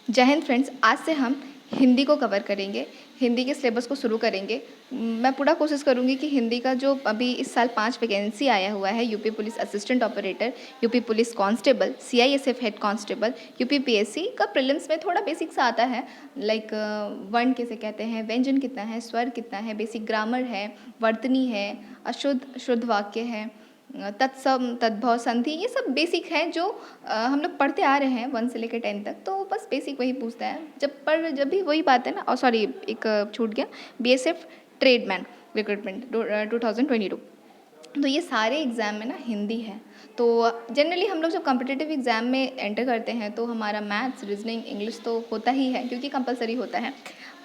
जय हिंद फ्रेंड्स, आज से हम हिंदी को कवर करेंगे। हिंदी के सिलेबस को शुरू करेंगे। मैं पूरा कोशिश करूंगी कि हिंदी का जो अभी इस साल 5 वैकेंसी आया हुआ है, UP police assistant operator, UP police constable, CISF head constable, UP PSC का प्रीलिम्स में थोड़ा बेसिक सा आता है। लाइक वर्ण किसे कहते हैं, व्यंजन कितना है, स्वर कितना है, बेसिक ग्रामर है, वर्तनी है, अशुद्ध शुद्ध वाक्य है, तत्सम तद्भव संधि, ये सब बेसिक है जो हम लोग पढ़ते आ रहे हैं 1 से लेकर 10 तक। तो बस बेसिक वही पूछता है। जब भी वही बात है ना, और सॉरी एक छूट गया, बीएसएफ ट्रेडमैन रिक्रूटमेंट 2022। तो ये सारे एग्ज़ाम में ना हिंदी है। तो जनरली हम लोग जब कॉम्पिटिटिव एग्ज़ाम में एंटर करते हैं तो हमारा मैथ्स, रीजनिंग, इंग्लिश तो होता ही है क्योंकि कंपलसरी होता है।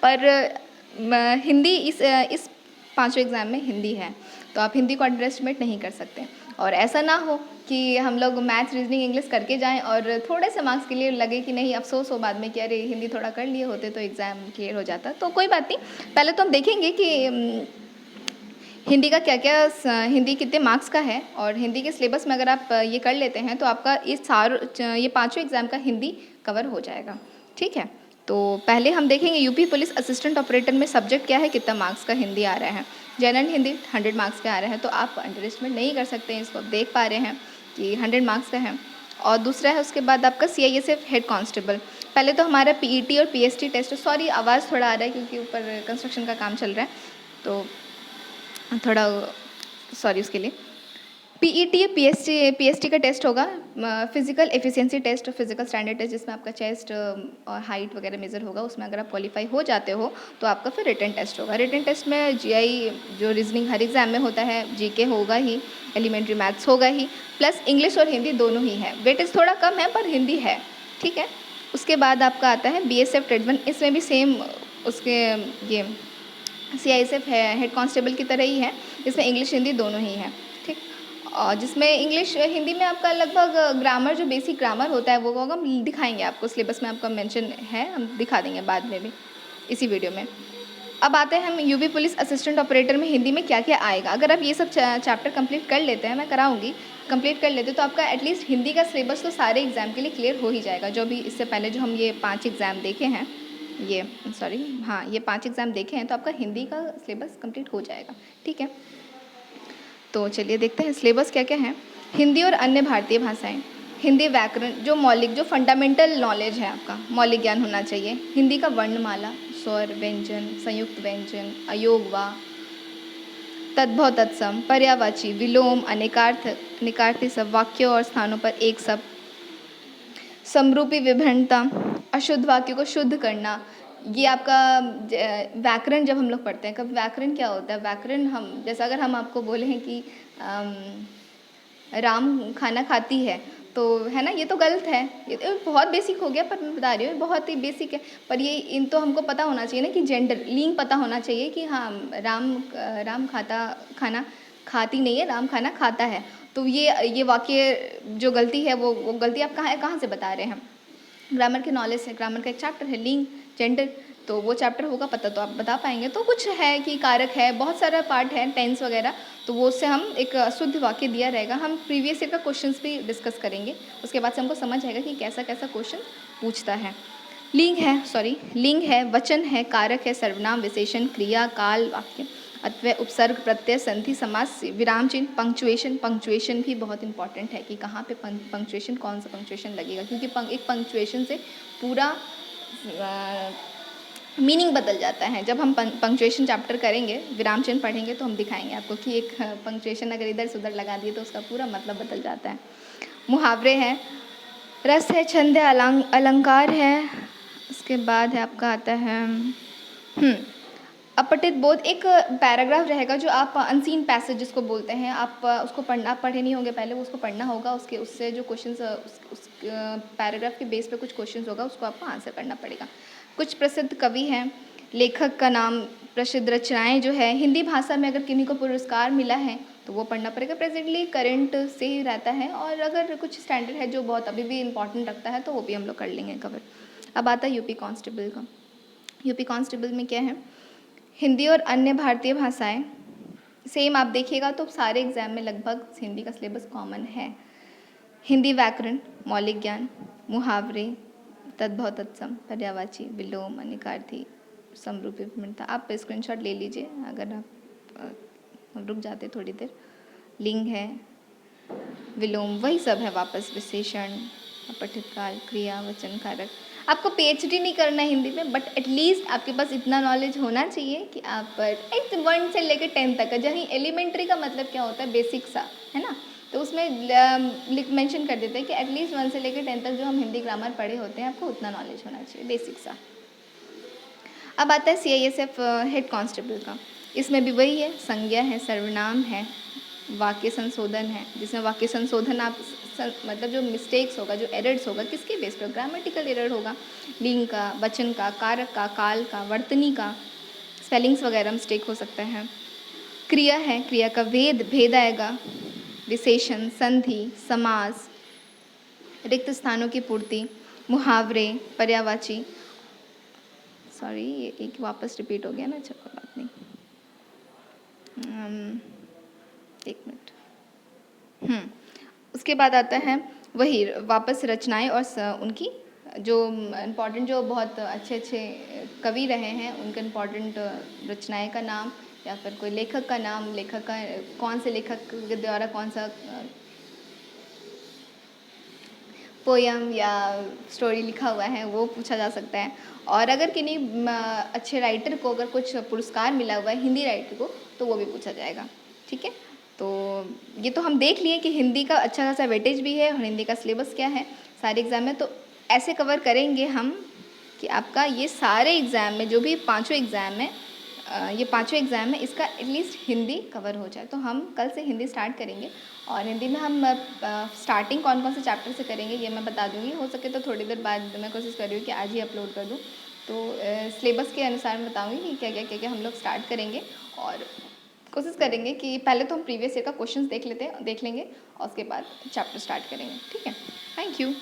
पर हिंदी इस पांचों एग्ज़ाम में हिंदी है, तो आप हिंदी को अंडर एस्टिमेट नहीं कर सकते। और ऐसा ना हो कि हम लोग मैथ्स, रीजनिंग, इंग्लिश करके जाएं और थोड़े से मार्क्स के लिए लगे कि नहीं, अफसोस हो बाद में कि अरे हिंदी थोड़ा कर लिए होते तो एग्ज़ाम क्लियर हो जाता। तो कोई बात नहीं, पहले तो हम देखेंगे कि हिंदी का क्या क्या, हिंदी कितने मार्क्स का है। और हिंदी के सिलेबस में अगर आप ये कर लेते हैं तो आपका ये पाँचों एग्ज़ाम का हिंदी कवर हो जाएगा। ठीक है, तो पहले हम देखेंगे यूपी पुलिस असिस्टेंट ऑपरेटर में सब्जेक्ट क्या है, कितना मार्क्स का हिंदी आ रहा है। जनरल हिंदी 100 मार्क्स का आ रहा है, तो आप अंडर एस्टिमेट नहीं कर सकते हैं, इसको आप देख पा रहे हैं कि 100 मार्क्स का है। और दूसरा है उसके बाद आपका सीआईएसएफ हेड कांस्टेबल। पहले तो हमारा पीईटी और पीएसटी टेस्ट, सॉरी आवाज़ थोड़ा आ रहा है क्योंकि ऊपर कंस्ट्रक्शन का काम चल रहा है, तो थोड़ा सॉरी उसके लिए। पीईटी पीएसटी का टेस्ट होगा, physical efficiency test, physical standard test, जिसमें आपका चेस्ट और हाइट वगैरह मेजर होगा। उसमें अगर आप क्वालिफाई हो जाते हो तो आपका फिर रिटन टेस्ट होगा। रिटन टेस्ट में जीआई जो रीजनिंग हर एग्जाम में होता है, जीके होगा ही, एलिमेंट्री मैथ्स होगा ही, प्लस इंग्लिश और हिंदी दोनों ही है। वेटेज थोड़ा कम है पर हिंदी है। ठीक है, उसके बाद आपका आता है बीएसएफ ट्रेडमैन। इसमें भी सेम उसके ये सीआईएसएफ है हेड कांस्टेबल की तरह ही है, इसमें इंग्लिश हिंदी दोनों ही है। ठीक, और जिसमें इंग्लिश हिंदी में आपका लगभग ग्रामर, जो बेसिक ग्रामर होता है वो हम दिखाएंगे आपको, सिलेबस में आपका मेंशन है, हम दिखा देंगे बाद में भी इसी वीडियो में। अब आते हैं हम यूपी पुलिस असिस्टेंट ऑपरेटर में हिंदी में क्या क्या आएगा। अगर आप ये सब चैप्टर कंप्लीट कर लेते हैं, मैं कराऊंगी, कंप्लीट कर लेते तो आपका एटलीस्ट हिंदी का सिलेबस तो सारे एग्जाम के लिए क्लियर हो ही जाएगा। जो भी इससे पहले जो हम ये 5 एग्ज़ाम देखे हैं, ये सॉरी हाँ, ये 5 एग्ज़ाम देखे हैं, तो आपका हिंदी का सिलेबस कंप्लीट हो जाएगा। ठीक है, तो चलिए देखते हैं सिलेबस क्या क्या है। हिंदी और अन्य भारतीय भाषाएं, हिंदी व्याकरण, जो मौलिक, जो फंडामेंटल नॉलेज है, आपका मौलिक ज्ञान होना चाहिए। हिंदी का वर्णमाला, स्वर, व्यंजन, संयुक्त व्यंजन, अयोग वा, तद्भव, तत्सम, पर्यायवाची, विलोम, अनेकार्थी सब, वाक्यों और स्थानों पर एक सब, समरूपी विभिन्नता, अशुद्ध वाक्य को शुद्ध करना। ये आपका व्याकरण जब हम लोग पढ़ते हैं, कब व्याकरण क्या होता है, व्याकरण हम जैसा अगर हम आपको बोले हैं कि राम खाना खाती है, तो है ना, ये तो गलत है, ये तो बहुत बेसिक हो गया, पर मैं बता रही हूँ बहुत ही बेसिक है। पर ये इन तो हमको पता होना चाहिए ना कि जेंडर लिंग पता होना चाहिए कि हाँ, राम खाना खाती नहीं है, राम खाना खाता है। तो ये वाक्य जो गलती है वो गलती आप कहाँ से बता रहे हैं। ग्रामर के नॉलेज से, ग्रामर का एक चैप्टर है लिंग जेंडर, तो वो चैप्टर होगा पता तो आप बता पाएंगे। तो कुछ है कि कारक है, बहुत सारा पार्ट है, टेंस वगैरह, तो वो उससे हम एक शुद्ध वाक्य दिया रहेगा। हम प्रीवियस ईयर का क्वेश्चंस भी डिस्कस करेंगे, उसके बाद से हमको समझ आएगा कि कैसा कैसा क्वेश्चन पूछता है। लिंग है, वचन है, कारक है, सर्वनाम, विशेषण, क्रिया, काल, वाक्य, अथवा, उपसर्ग, प्रत्यय, संधि, समास, विराम चिन्ह, पंक्चुएशन भी बहुत इंपॉर्टेंट है कि कहाँ पे पंक्चुएशन, कौन सा पंक्चुएशन लगेगा, क्योंकि एक पंक्चुएशन से पूरा मीनिंग बदल जाता है। जब हम पंक्चुएशन चैप्टर करेंगे, विराम चिन्ह पढ़ेंगे, तो हम दिखाएंगे आपको कि एक पंक्चुएशन अगर इधर से उधर लगा दिए तो उसका पूरा मतलब बदल जाता है। मुहावरे हैं, रस है, छंद है, अलंकार है, उसके बाद है आपका आता है अपठित बोध। एक पैराग्राफ रहेगा जो आप अनसीन पैसेज जिसको बोलते हैं, आप उसको पढ़ना, आप पढ़े नहीं होंगे पहले, वो उसको पढ़ना होगा। उससे जो क्वेश्चंस, उस पैराग्राफ के बेस पे कुछ क्वेश्चंस होगा, उसको आपको आंसर करना पड़ेगा। कुछ प्रसिद्ध कवि हैं, लेखक का नाम, प्रसिद्ध रचनाएं जो है, हिंदी भाषा में अगर किन्हीं को पुरस्कार मिला है तो वो पढ़ना पड़ेगा। प्रेजेंटली करंट से ही रहता है, और अगर कुछ स्टैंडर्ड है जो बहुत अभी भी इंपॉर्टेंट रखता है तो वो भी हम लोग कर लेंगे कवर। अब आता है यूपी कांस्टेबल का। यूपी कांस्टेबल में क्या है, हिंदी और अन्य भारतीय भाषाएं, सेम आप देखिएगा तो सारे एग्जाम में लगभग हिंदी का सिलेबस कॉमन है। हिंदी व्याकरण, मौलिक ज्ञान, मुहावरे, तद्भव तत्सम पर्यायवाची विलोम अनिकार्थी समरूपी विभिन्नता। आप स्क्रीनशॉट ले लीजिए अगर आप हम रुक जाते थोड़ी देर। लिंग है, विलोम वही सब है वापस, विशेषण, अपठित काल, क्रिया, वचन, कारक। आपको पीएचडी नहीं करना है हिंदी में, बट एटलीस्ट आपके पास इतना नॉलेज होना चाहिए कि आप एक 1 से लेकर 10 तक का, जहाँ एलिमेंट्री का मतलब क्या होता है, बेसिक सा, है ना, तो उसमें मेंशन कर देते हैं कि एटलीस्ट 1 से लेकर 10 तक जो हम हिंदी ग्रामर पढ़े होते हैं, आपको उतना नॉलेज होना चाहिए, बेसिक सा। अब आता है CISF हेड कांस्टेबल का। इसमें भी वही है, संज्ञा है, सर्वनाम है, वाक्य संशोधन है, जिसमें वाक्य संशोधन आप मतलब जो मिस्टेक्स होगा, जो एरर्स होगा, किसके बेस पर, ग्रामेटिकल एरर होगा, लिंग का, वचन का, कारक का, काल का, वर्तनी का, स्पेलिंग्स वगैरह मिस्टेक हो सकता है। क्रिया है, क्रिया का भेद आएगा, विशेषण, संधि, समास, रिक्त स्थानों की पूर्ति, मुहावरे, पर्यायवाची, सॉरी ये एक वापस रिपीट हो गया ना, अच्छा कोई बात नहीं, एक मिनट। उसके बाद आता है वही वापस रचनाएं और उनकी जो इम्पोर्टेंट, जो बहुत अच्छे अच्छे कवि रहे हैं, उनके इम्पोर्टेंट रचनाएं का नाम, या फिर कोई लेखक का नाम, लेखक का कौन से लेखक के द्वारा कौन सा पोयम या स्टोरी लिखा हुआ है, वो पूछा जा सकता है। और अगर किन्हीं अच्छे राइटर को अगर कुछ पुरस्कार मिला हुआ है हिंदी राइटर को, तो वो भी पूछा जाएगा। ठीक है, तो ये तो हम देख लिए कि हिंदी का अच्छा खासा वेटेज भी है और हिंदी का सिलेबस क्या है सारे एग्ज़ाम में। तो ऐसे कवर करेंगे हम कि आपका ये सारे एग्ज़ाम में, जो भी पाँचों एग्ज़ाम है, ये पाँचों एग्ज़ाम है, इसका एटलीस्ट हिंदी कवर हो जाए। तो हम कल से हिंदी स्टार्ट करेंगे, और हिंदी में हम स्टार्टिंग कौन कौन से चैप्टर से करेंगे ये मैं बता दूँगी। हो सके तो थोड़ी देर बाद मैं कोशिश कर रही हूँ कि आज ही अपलोड कर दूँ। तो सिलेबस के अनुसार मैं बताऊँगी कि क्या क्या हम लोग स्टार्ट करेंगे, और कोशिश करेंगे कि पहले तो हम प्रीवियस ईयर का क्वेश्चंस देख लेंगे, और उसके बाद चैप्टर स्टार्ट करेंगे। ठीक है, थैंक यू।